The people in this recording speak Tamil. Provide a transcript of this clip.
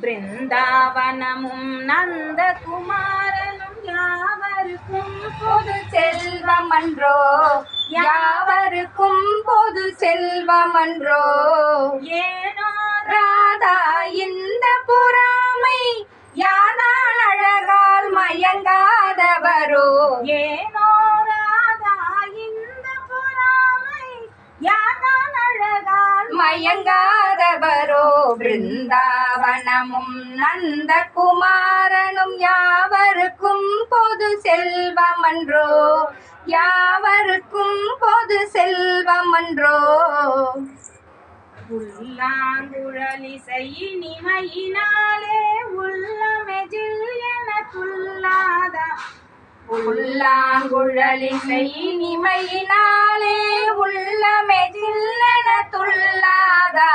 பிருந்தாவனமும் நந்தகுமாரனும் யாவருக்கும் பொது செல்வமன்றோ, யாவருக்கும் பொது செல்வமன்றோ. ஏனோ ராதா இந்த பொறாமை, யாதான் அழகால் மயங்காதவரோ. ஏனோ ராதா இந்த பொறாமை, யாதான் அழகால் மயங்காதவரோ. பிருந்தாவனமும் நந்தகுமாரனும் யாவருக்கும் பொது செல்வமன்றோ, யாவருக்கும் பொது செல்வமன்றோ. புல்லாங்குழலிசை இனிமையினாலே உள்ளமெஜில் என துள்ளாதா. புல்லாங்குழலிசை இனிமையினாலே உள்ளமெஜில் என துள்ளாதா.